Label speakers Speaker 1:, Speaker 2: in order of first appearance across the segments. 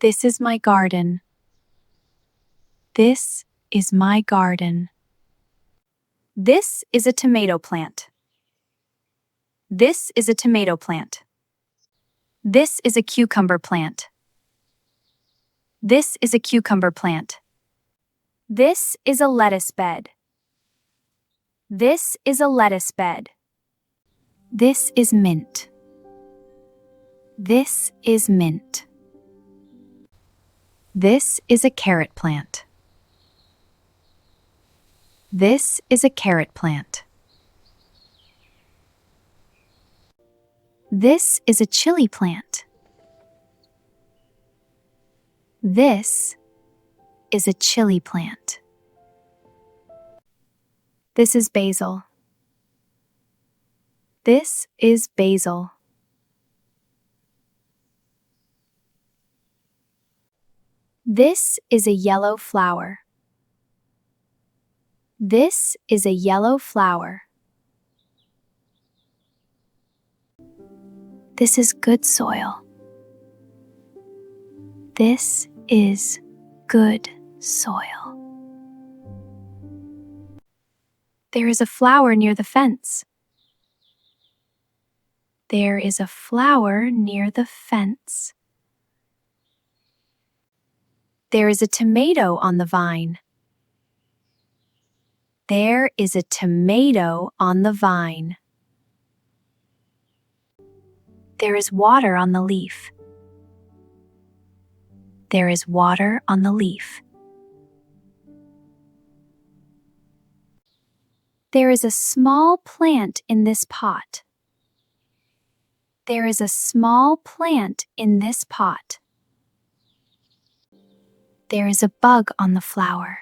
Speaker 1: This is my garden. This is my garden. This is a tomato plant. This is a tomato plant. This is a cucumber plant. This is a cucumber plant. This is a lettuce bed. This is a lettuce bed. This is mint. This is mint. This is a carrot plant. This is a carrot plant. This is a chili plant. This is a chili plant. This is basil. This is basil. This is a yellow flower. This is a yellow flower. This is good soil. This is good soil. There is a flower near the fence. There is a flower near the fence. There is a tomato on the vine. There is a tomato on the vine. There is water on the leaf. There is water on the leaf. There is a small plant in this pot. There is a small plant in this pot. There is a bug on the flower.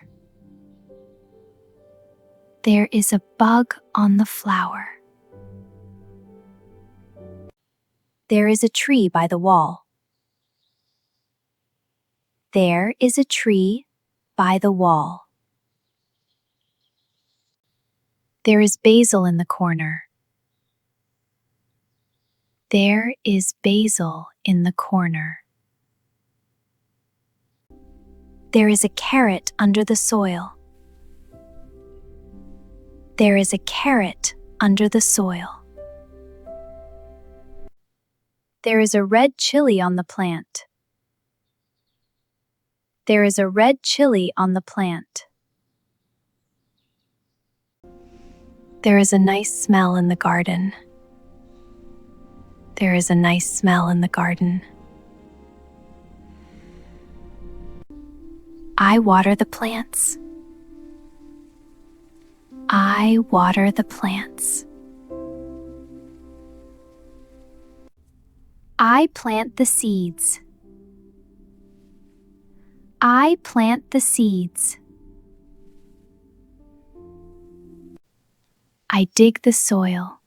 Speaker 1: There is a bug on the flower. There is a tree by the wall. There is a tree by the wall. There is basil in the corner. There is basil in the corner. There is a carrot under the soil. There is a carrot under the soil. There is a red chili on the plant. There is a red chili on the plant. There is a nice smell in the garden. There is a nice smell in the garden. I water the plants. I water the plants. I plant the seeds. I plant the seeds. I dig the soil.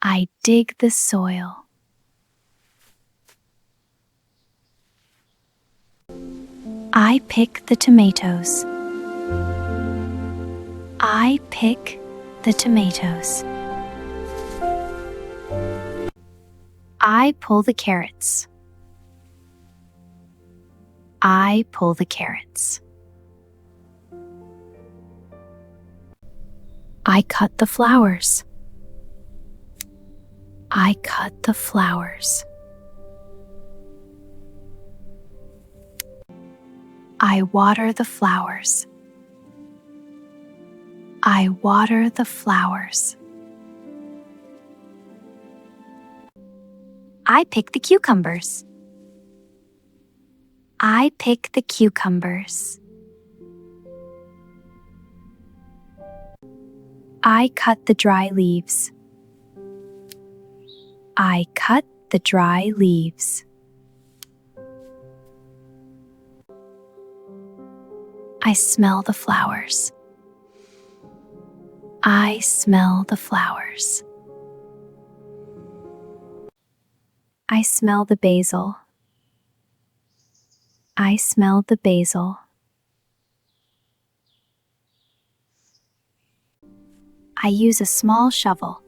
Speaker 1: I dig the soil. I pick the tomatoes. I pick the tomatoes. I pull the carrots. I pull the carrots. I cut the flowers. I cut the flowers. I water the flowers. I water the flowers. I pick the cucumbers. I pick the cucumbers. I cut the dry leaves. I cut the dry leaves. I smell the flowers. I smell the flowers. I smell the basil. I smell the basil. I use a small shovel.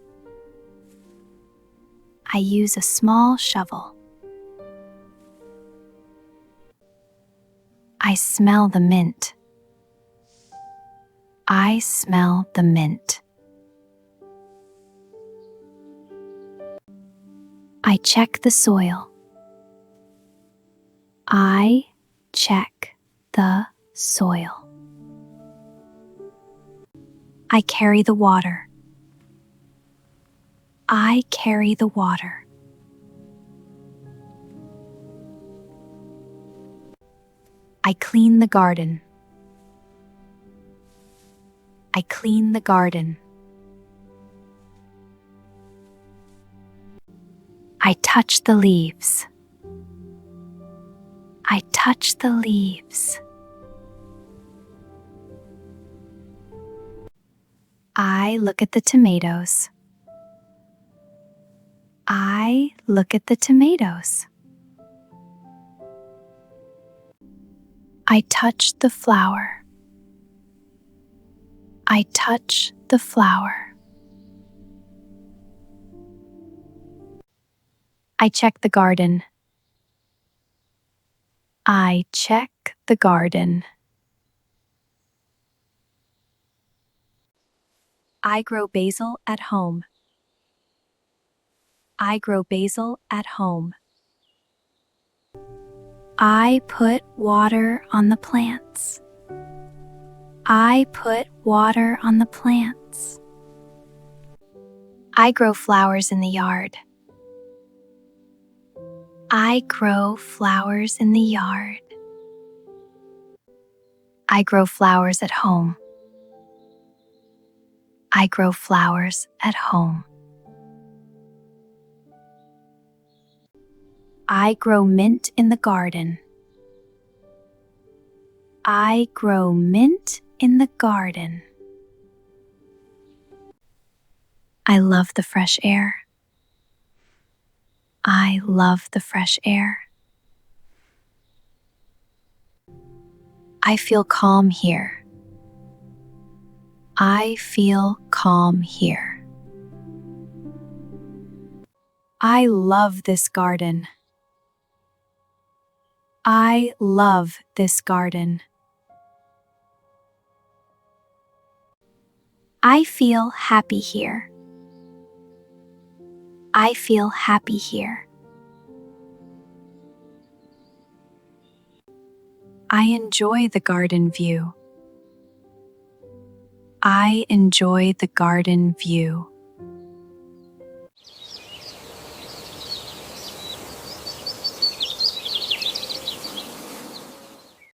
Speaker 1: I use a small shovel. I smell the mint. I smell the mint. I check the soil. I check the soil. I carry the water. I carry the water. I clean the garden. I clean the garden. I touch the leaves. I touch the leaves. I look at the tomatoes. I look at the tomatoes. I touch the flower. I touch the flower. I check the garden. I check the garden. I grow basil at home. I grow basil at home. I put water on the plants. I put water on the plants. I grow flowers in the yard. I grow flowers in the yard. I grow flowers at home. I grow flowers at home. I grow mint in the garden. I grow mint in the garden. I love the fresh air. I love the fresh air. I feel calm here. I feel calm here. I love this garden. I love this garden. I feel happy here. I feel happy here. I enjoy the garden view. I enjoy the garden view.